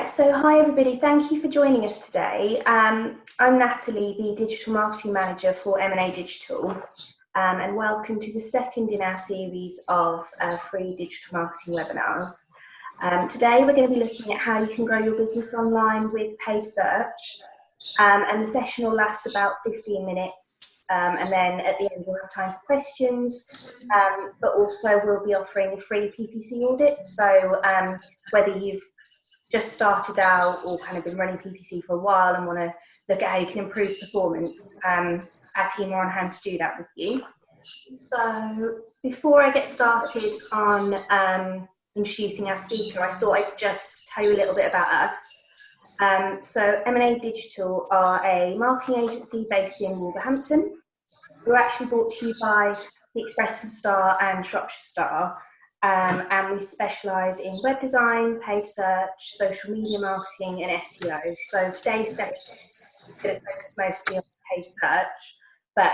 Right, so hi everybody, thank you for joining us today. I'm Natalie, the Digital Marketing Manager for MNA Digital, and welcome to the second in our series of free digital marketing webinars. Today we're going to be looking at how you can grow your business online with paid search, and the session will last about 15 minutes, and then at the end we'll have time for questions, but also we'll be offering a free PPC audit, so whether you've just started out or kind of been running PPC for a while and want to look at how you can improve performance, our team are on hand to do that with you. So before I get started on introducing our speaker, I thought I'd just tell you a little bit about us. So MNA Digital are a marketing agency based in Wolverhampton. We're actually brought to you by the Express and Star and Shropshire Star. And we specialise in web design, paid search, social media marketing and SEO. So today's session is going to focus mostly on paid search, but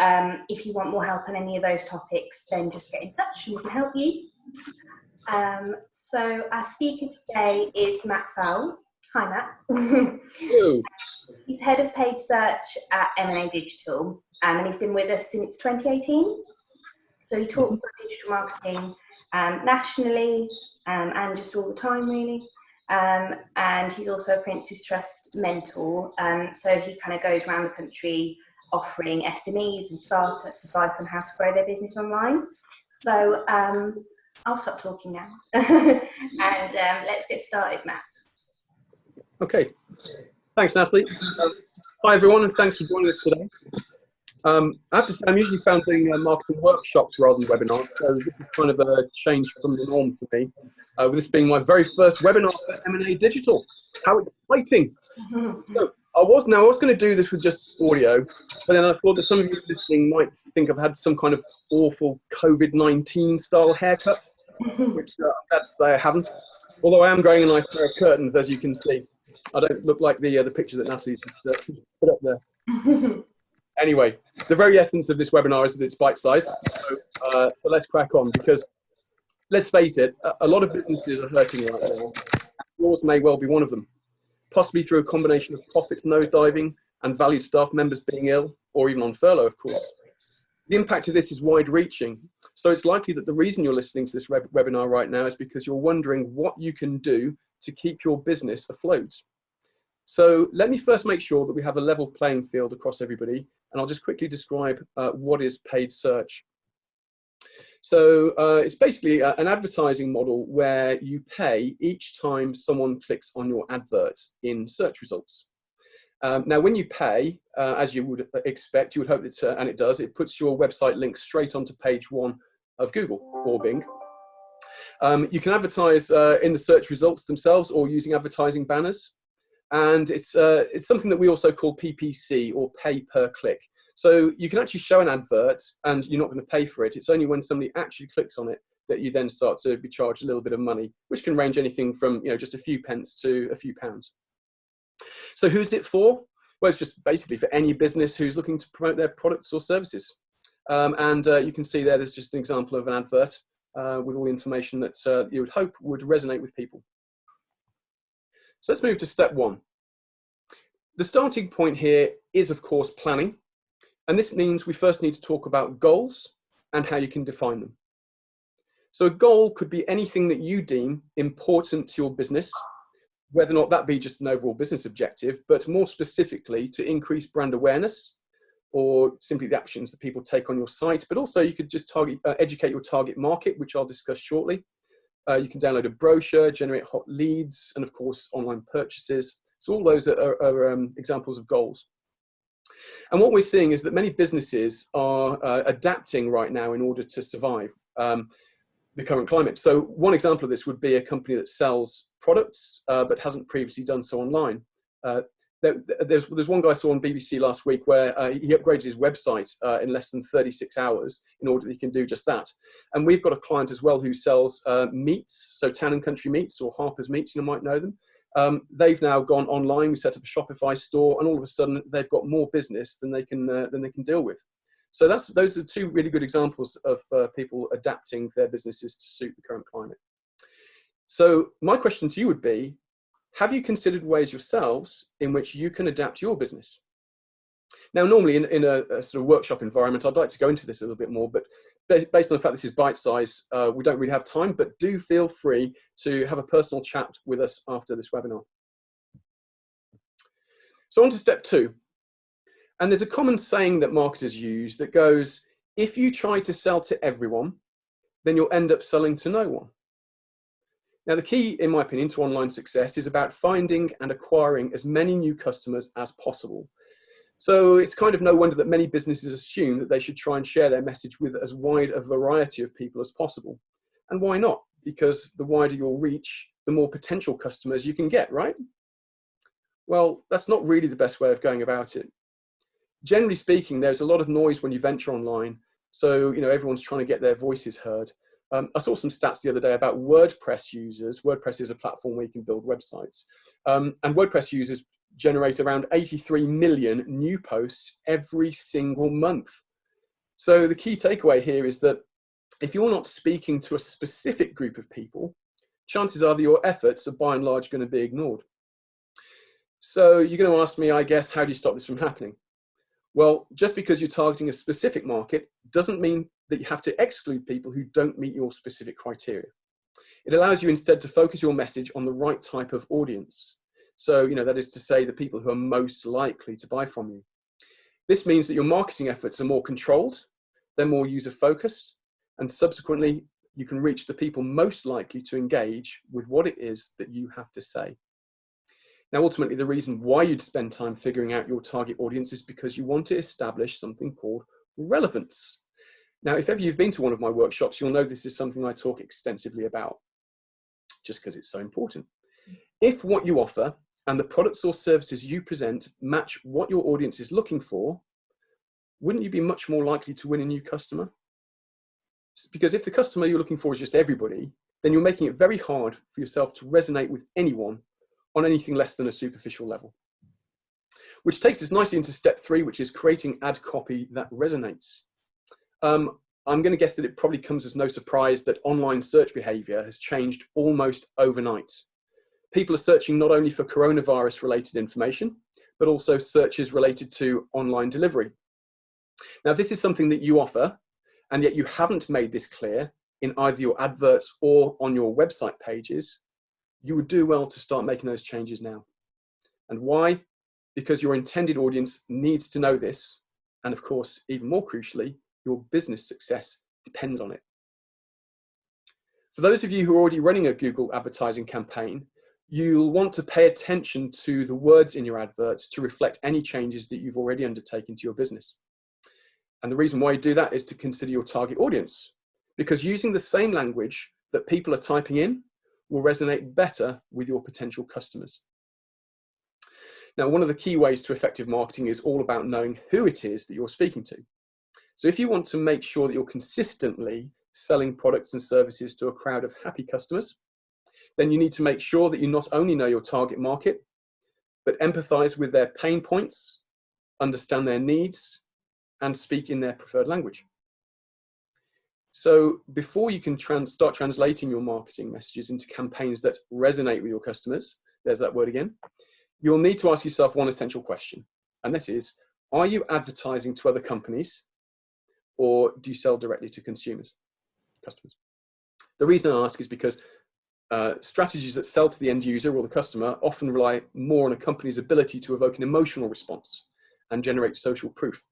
if you want more help on any of those topics, then just get in touch and we can help you. So our speaker today is Matt Fowle. Hi Matt. Hello. He's head of paid search at MNA Digital, and he's been with us since 2018. So he talks about digital marketing nationally and just all the time really. And he's also a Prince's Trust mentor. So he kind of goes around the country offering SMEs and startups advice on how to grow their business online. So I'll stop talking now and let's get started, Matt. Okay, thanks Natalie. Hi everyone and thanks for joining us today. I have to say, I'm usually found doing marketing workshops rather than webinars, so this is kind of a change from the norm for me. With this being my very first webinar for MNA Digital. How exciting! So, I was going to do this with just audio, but then I thought that some of you listening might think I've had some kind of awful COVID-19 style haircut, which I'm glad to say I haven't. Although I am growing a nice pair of curtains, as you can see. I don't look like the picture that Natalie's put up there. Anyway, the very essence of this webinar is that it's bite-sized, so let's crack on, because let's face it, a lot of businesses are hurting right now. Yours may well be one of them, possibly through a combination of profits nosediving and valued staff members being ill, or even on furlough, of course. The impact of this is wide-reaching, so it's likely that the reason you're listening to this webinar right now is because you're wondering what you can do to keep your business afloat. So let me first make sure that we have a level playing field across everybody, and I'll just quickly describe what is paid search. So it's basically an advertising model where you pay each time someone clicks on your advert in search results. Now, when you pay, as you would expect, you would hope that, and it does, it puts your website link straight onto page 1 of Google or Bing. You can advertise in the search results themselves or using advertising banners. And it's something that we also call PPC, or pay per click. So you can actually show an advert and you're not going to pay for it. It's only when somebody actually clicks on it that you then start to be charged a little bit of money, which can range anything from just a few pence to a few pounds. So who's it for? Well, it's just basically for any business who's looking to promote their products or services. You can see there's just an example of an advert with all the information that you would hope would resonate with people. So let's move to step 1. The starting point here is, of course, planning. And this means we first need to talk about goals and how you can define them. So a goal could be anything that you deem important to your business, whether or not that be just an overall business objective, but more specifically to increase brand awareness or simply the actions that people take on your site. But also you could just educate your target market, which I'll discuss shortly. You can download a brochure, generate hot leads, and of course, online purchases. So all those are examples of goals. And what we're seeing is that many businesses are adapting right now in order to survive the current climate. So one example of this would be a company that sells products, but hasn't previously done so online. There's one guy I saw on BBC last week where he upgraded his website in less than 36 hours in order that he can do just that. And we've got a client as well who sells meats, so Town and Country Meats or Harper's Meats, you might know them. They've now gone online. We set up a Shopify store, and all of a sudden they've got more business than they can deal with. So those are 2 really good examples of people adapting their businesses to suit the current climate. So my question to you would be, have you considered ways yourselves in which you can adapt your business? Now, normally in a sort of workshop environment, I'd like to go into this a little bit more, but based on the fact this is bite-size, we don't really have time, but do feel free to have a personal chat with us after this webinar. So on to step 2. And there's a common saying that marketers use that goes, if you try to sell to everyone, then you'll end up selling to no one. Now, the key, in my opinion, to online success is about finding and acquiring as many new customers as possible. So it's kind of no wonder that many businesses assume that they should try and share their message with as wide a variety of people as possible. And why not? Because the wider your reach, the more potential customers you can get, right? Well, that's not really the best way of going about it. Generally speaking, there's a lot of noise when you venture online. So, everyone's trying to get their voices heard. I saw some stats the other day about WordPress users. WordPress is a platform where you can build websites. And WordPress users generate around 83 million new posts every single month. So the key takeaway here is that if you're not speaking to a specific group of people, chances are that your efforts are by and large going to be ignored. So you're going to ask me, I guess, how do you stop this from happening? Well, just because you're targeting a specific market doesn't mean that you have to exclude people who don't meet your specific criteria. It allows you instead to focus your message on the right type of audience. So, that is to say the people who are most likely to buy from you. This means that your marketing efforts are more controlled, they're more user-focused, and subsequently, you can reach the people most likely to engage with what it is that you have to say. Now, ultimately, the reason why you'd spend time figuring out your target audience is because you want to establish something called relevance. Now, if ever you've been to one of my workshops, you'll know this is something I talk extensively about, just because it's so important. If what you offer and the products or services you present match what your audience is looking for, wouldn't you be much more likely to win a new customer? Because if the customer you're looking for is just everybody, then you're making it very hard for yourself to resonate with anyone on anything less than a superficial level. Which takes us nicely into step 3, which is creating ad copy that resonates. I'm going to guess that it probably comes as no surprise that online search behavior has changed almost overnight. People are searching not only for coronavirus related information, but also searches related to online delivery. Now, this is something that you offer, and yet you haven't made this clear in either your adverts or on your website pages. You would do well to start making those changes now. And why? Because your intended audience needs to know this. And of course, even more crucially, your business success depends on it. For those of you who are already running a Google advertising campaign, you'll want to pay attention to the words in your adverts to reflect any changes that you've already undertaken to your business. And the reason why you do that is to consider your target audience, because using the same language that people are typing in will resonate better with your potential customers. Now, one of the key ways to effective marketing is all about knowing who it is that you're speaking to. So if you want to make sure that you're consistently selling products and services to a crowd of happy customers, then you need to make sure that you not only know your target market, but empathize with their pain points, understand their needs, and speak in their preferred language. So before you can start translating your marketing messages into campaigns that resonate with your customers, there's that word again, you'll need to ask yourself one essential question. And this is, are you advertising to other companies, or do you sell directly to customers? The reason I ask is because strategies that sell to the end user or the customer often rely more on a company's ability to evoke an emotional response and generate social proof.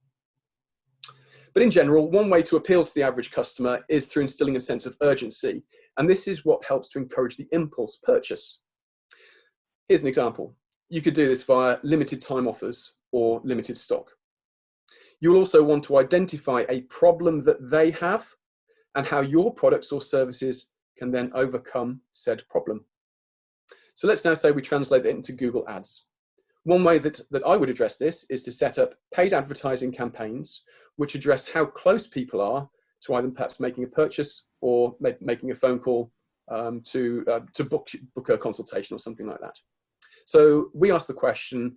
But in general, one way to appeal to the average customer is through instilling a sense of urgency. And this is what helps to encourage the impulse purchase. Here's an example. You could do this via limited time offers or limited stock. You'll also want to identify a problem that they have and how your products or services can then overcome said problem. So let's now say we translate that into Google Ads. One way that I would address this is to set up paid advertising campaigns which address how close people are to either perhaps making a purchase or making a phone call to book a consultation or something like that. So we ask the question,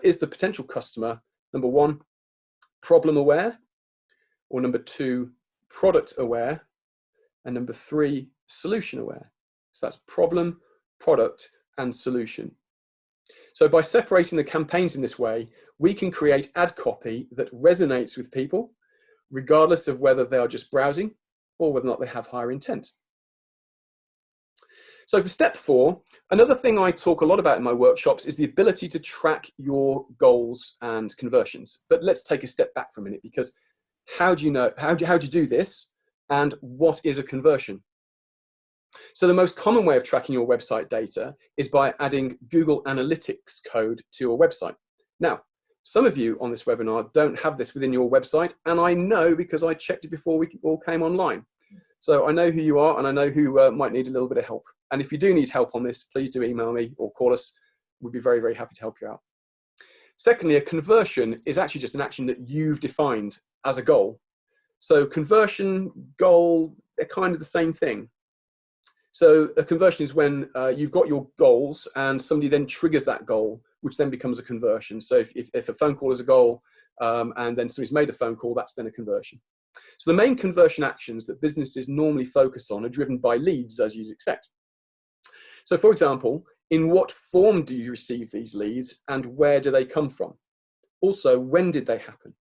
is the potential customer, number 1, problem aware, or number 2, product aware, and number 3, solution aware? So that's problem, product, and solution. So by separating the campaigns in this way, we can create ad copy that resonates with people, regardless of whether they are just browsing or whether or not they have higher intent. So for step 4, another thing I talk a lot about in my workshops is the ability to track your goals and conversions. But let's take a step back for a minute, because how do you do this, and what is a conversion? So the most common way of tracking your website data is by adding Google Analytics code to your website. Now, some of you on this webinar don't have this within your website, and I know because I checked it before we all came online. So I know who you are, and I know who might need a little bit of help. And if you do need help on this, please do email me or call us. We'd be very, very happy to help you out. Secondly, a conversion is actually just an action that you've defined as a goal. So conversion, goal, they're kind of the same thing. So a conversion is when you've got your goals and somebody then triggers that goal, which then becomes a conversion. So if a phone call is a goal and then somebody's made a phone call, that's then a conversion. So the main conversion actions that businesses normally focus on are driven by leads, as you'd expect. So for example, in what form do you receive these leads and where do they come from? Also, when did they happen?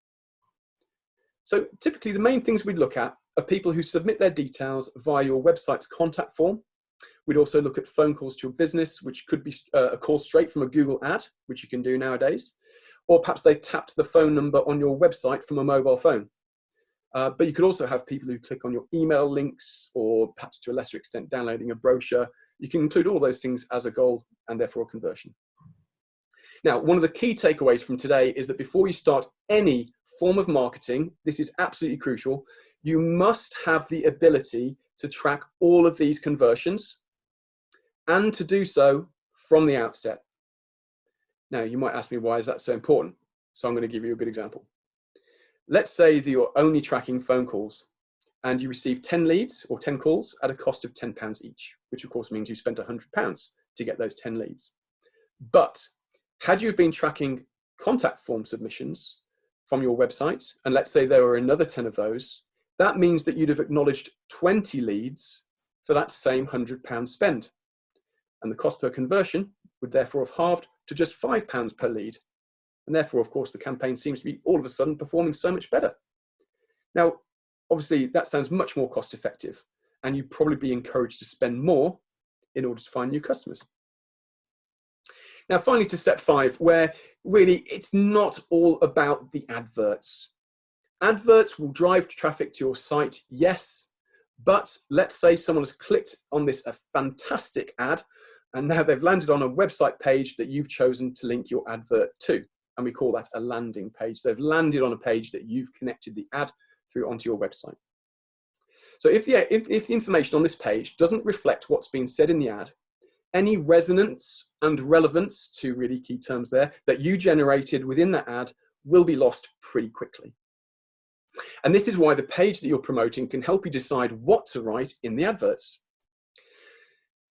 So typically the main things we'd look at are people who submit their details via your website's contact form. We'd also look at phone calls to your business, which could be a call straight from a Google ad, which you can do nowadays, or perhaps they tapped the phone number on your website from a mobile phone. But you could also have people who click on your email links, or perhaps to a lesser extent downloading a brochure. You can include all those things as a goal and therefore a conversion. Now, one of the key takeaways from today is that before you start any form of marketing, this is absolutely crucial, you must have the ability to track all of these conversions and to do so from the outset. Now, you might ask me, why is that so important? So I'm going to give you a good example. Let's say that you're only tracking phone calls and you receive 10 leads or 10 calls at a cost of £10 each, which of course means you spent £100 to get those 10 leads. But had you been tracking contact form submissions from your website, and let's say there were another 10 of those, that means that you'd have acknowledged 20 leads for that same £100 spend. And the cost per conversion would therefore have halved to just £5 per lead. And therefore, of course, the campaign seems to be all of a sudden performing so much better. Now, obviously, that sounds much more cost effective, and you'd probably be encouraged to spend more in order to find new customers. Now, finally, to step 5, where really it's not all about the adverts. Adverts will drive traffic to your site, yes, but let's say someone has clicked on this a fantastic ad, and now they've landed on a website page that you've chosen to link your advert to. And we call that a landing page. They've landed on a page that you've connected the ad through onto your website. So if the information on this page doesn't reflect what's been said in the ad, any resonance and relevance, two really key terms there, that you generated within that ad will be lost pretty quickly. And this is why the page that you're promoting can help you decide what to write in the adverts.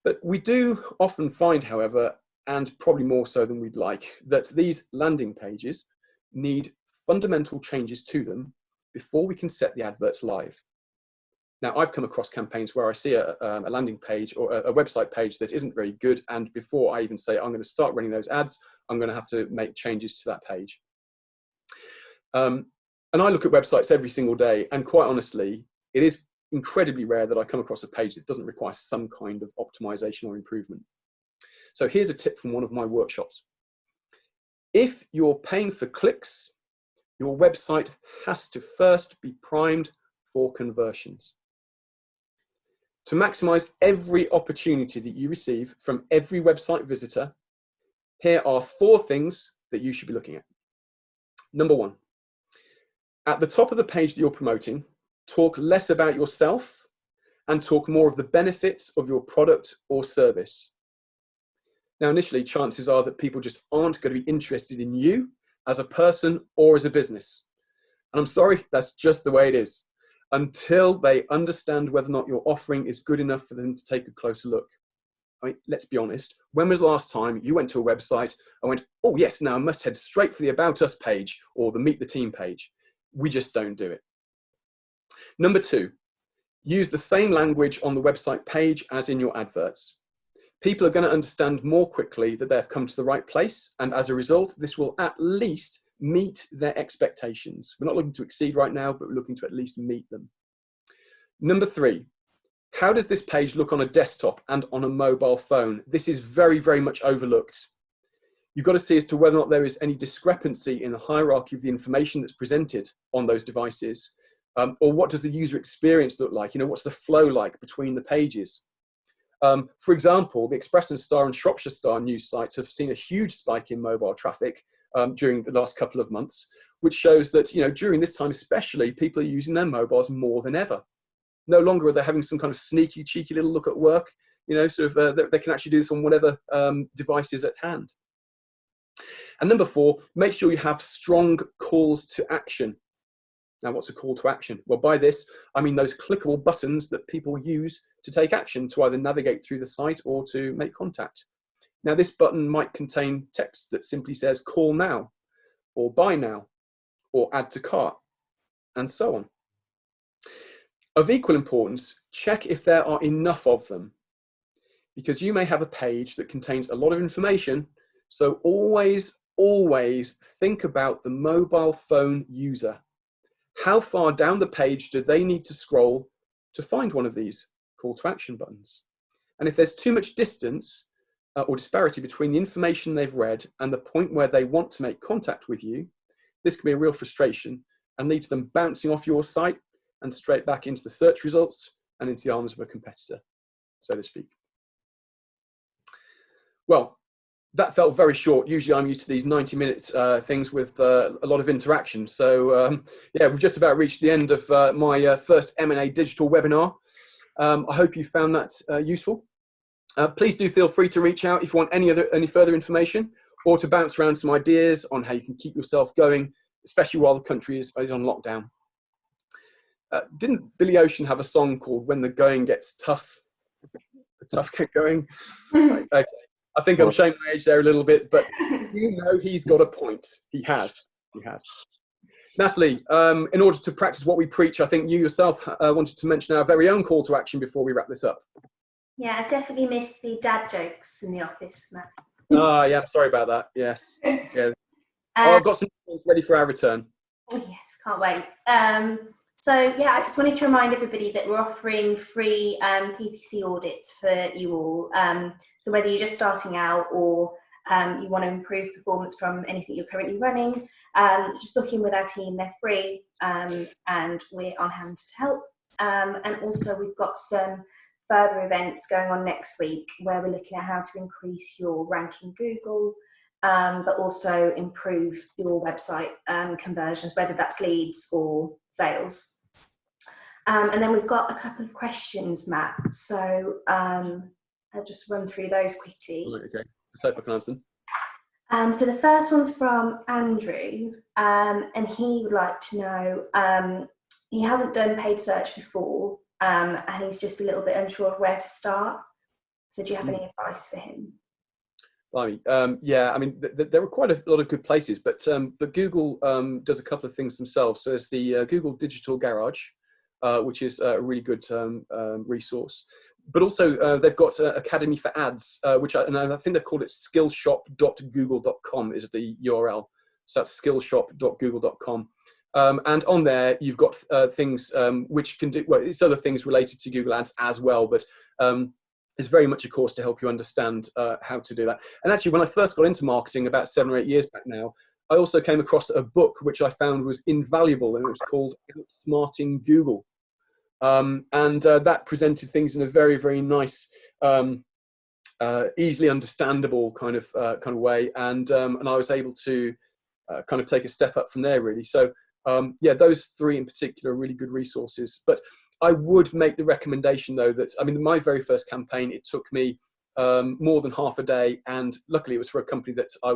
But we do often find, however, and probably more so than we'd like, that these landing pages need fundamental changes to them before we can set the adverts live. Now, I've come across campaigns where I see a landing page or a website page that isn't very good, and before I even say I'm going to start running those ads, I'm going to have to make changes to that page. And I look at websites every single day, and quite honestly, it is incredibly rare that I come across a page that doesn't require some kind of optimization or improvement. So here's a tip from one of my workshops. If you're paying for clicks, your website has to first be primed for conversions. To maximize every opportunity that you receive from every website visitor, here are 4 things that you should be looking at. Number 1, at the top of the page that you're promoting, talk less about yourself and talk more of the benefits of your product or service. Now, initially, chances are that people just aren't going to be interested in you as a person or as a business. And I'm sorry, that's just the way it is, until they understand whether or not your offering is good enough for them to take a closer look. I mean, let's be honest. When was the last time you went to a website and went, oh yes, now I must head straight for the About Us page or the Meet the Team page? We just don't do it. Number 2, use the same language on the website page as in your adverts. people are going to understand more quickly that they've come to the right place. And as a result, this will at least meet their expectations. We're not looking to exceed right now, but we're looking to at least meet them. Number 3, how does this page look on a desktop and on a mobile phone? This is very, very much overlooked. You've got to see as to whether or not there is any discrepancy in the hierarchy of the information that's presented on those devices, or what does the user experience look like? What's the flow like between the pages? For example, the Express and Star and Shropshire Star news sites have seen a huge spike in mobile traffic during the last couple of months, which shows that during this time especially, people are using their mobiles more than ever. No longer are they having some kind of sneaky, cheeky little look at work. They can actually do this on whatever device is at hand. And number 4, make sure you have strong calls to action. Now, what's a call to action? Well, by this, I mean those clickable buttons that people use to take action, to either navigate through the site or to make contact. Now, this button might contain text that simply says call now, or buy now, or add to cart, and so on. Of equal importance, check if there are enough of them, because you may have a page that contains a lot of information. So always think about the mobile phone user. How far down the page do they need to scroll to find one of these call to action buttons? And if there's too much distance or disparity between the information they've read and the point where they want to make contact with you, this can be a real frustration and lead to them bouncing off your site and straight back into the search results and into the arms of a competitor, so to speak. Well, that felt very short. Usually I'm used to these 90-minute things with a lot of interaction. So yeah, we've just about reached the end of my first MNA Digital webinar. I hope you found that useful. Please do feel free to reach out if you want any further information, or to bounce around some ideas on how you can keep yourself going, especially while the country is on lockdown. Didn't Billy Ocean have a song called "When the Going Gets Tough, the Tough Get Going"? Right, okay. I think I'm showing my age there a little bit, but he's got a point. He has. Natalie, in order to practice what we preach, I think you yourself wanted to mention our very own call to action before we wrap this up. Yeah, I've definitely missed the dad jokes in the office, Matt. Yeah, sorry about that. Yes. Yeah. I've got some things ready for our return. Yes, can't wait. So yeah, I just wanted to remind everybody that we're offering free PPC audits for you all. So whether you're just starting out or you want to improve performance from anything you're currently running, just book in with our team. They're free, and we're on hand to help. And also we've got some further events going on next week where we're looking at how to increase your ranking Google, but also improve your website conversions, whether that's leads or sales. And then we've got a couple of questions, Matt. So I'll just run through those quickly. Okay, so if I can answer them. So the first one's from Andrew, and he would like to know, he hasn't done paid search before, and he's just a little bit unsure of where to start. So do you have any advice for him? Yeah, I mean, there are quite a lot of good places, but Google does a couple of things themselves. So there's the Google Digital Garage, which is a really good resource. But also they've got Academy for Ads, which I think they've called it skillshop.google.com is the URL. So that's skillshop.google.com. And on there, you've got things which can do, well, it's other things related to Google Ads as well, but it's very much a course to help you understand how to do that. And actually, when I first got into marketing about 7 or 8 years back now, I also came across a book which I found was invaluable, and it was called Outsmarting Google. And that presented things in a very, very nice, easily understandable kind of way, and I was able to kind of take a step up from there, really. So yeah, those 3 in particular are really good resources. But I would make the recommendation, though, that I mean, my very first campaign, it took me more than half a day, and luckily it was for a company that I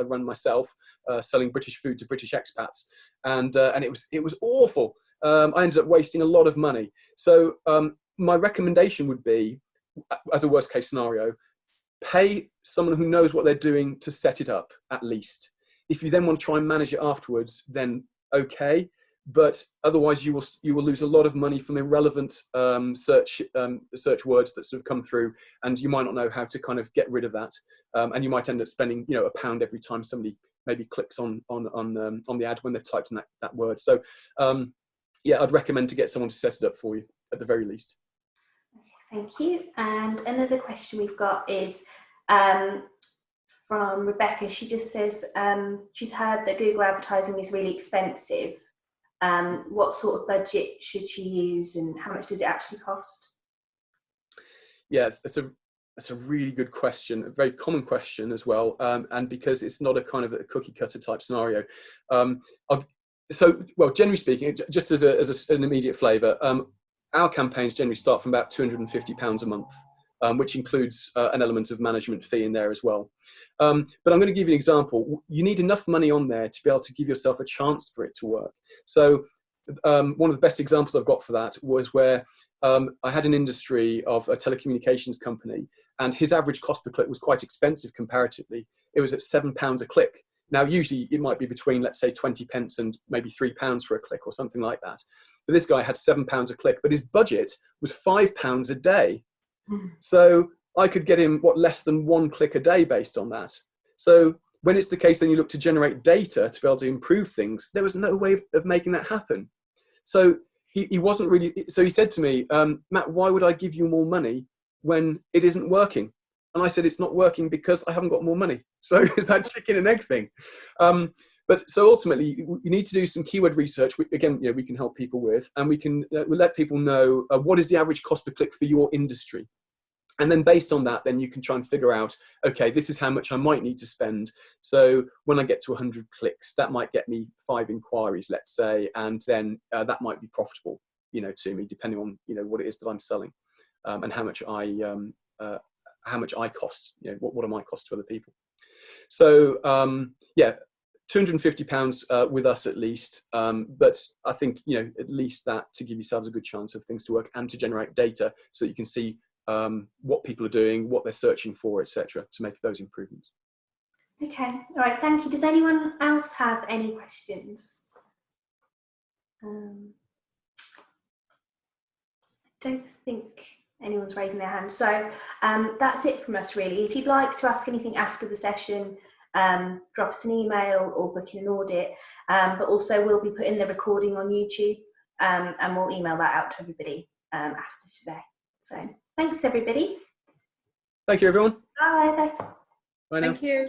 run myself, selling British food to British expats, and it was awful. I ended up wasting a lot of money. So my recommendation would be, as a worst case scenario, pay someone who knows what they're doing to set it up at least. If you then want to try and manage it afterwards, then okay. but otherwise you will lose a lot of money from irrelevant search words that sort of come through, and you might not know how to kind of get rid of that, and you might end up spending £1 every time somebody maybe clicks on the ad when they've typed in that word. So yeah, I'd recommend to get someone to set it up for you at the very least. Okay, thank you. And another question we've got is from Rebecca. She just says she's heard that Google advertising is really expensive. What sort of budget should she use, and how much does it actually cost? Yeah, that's a really good question, a very common question as well, and because it's not a kind of a cookie cutter type scenario. Well, generally speaking, just as an immediate flavour, our campaigns generally start from about £250 a month, which includes an element of management fee in there as well. But I'm going to give you an example. You need enough money on there to be able to give yourself a chance for it to work. So one of the best examples I've got for that was where I had an industry of a telecommunications company, and his average cost per click was quite expensive comparatively. It was at £7 a click. Now, usually it might be between, let's say, 20 pence and maybe £3 for a click or something like that. But this guy had £7 a click, but his budget was £5 a day. So I could get him, less than 1 click a day based on that. So when it's the case, then you look to generate data to be able to improve things. There was no way of making that happen. So he wasn't really, so he said to me, Matt, why would I give you more money when it isn't working? And I said, it's not working because I haven't got more money. So it's that chicken and egg thing. But so ultimately, you need to do some keyword research, which, again, we can help people with, and we can we'll let people know what is the average cost per click for your industry. And then based on that, then you can try and figure out, okay, this is how much I might need to spend. So when I get to 100 clicks, that might get me 5 inquiries, let's say, and then that might be profitable, to me, depending on, what it is that I'm selling, and how much I cost, what am I cost to other people. So yeah, £250 with us at least, but I think at least that to give yourselves a good chance of things to work and to generate data so that you can see what people are doing, what they're searching for, etc., to make those improvements. Okay, all right, thank you. Does anyone else have any questions? I don't think anyone's raising their hand. So that's it from us, really. If you'd like to ask anything after the session, drop us an email or book in an audit. But also we'll be putting the recording on YouTube, and we'll email that out to everybody after today. So thanks, everybody. Thank you, everyone. Bye. Bye. Bye now. Thank you.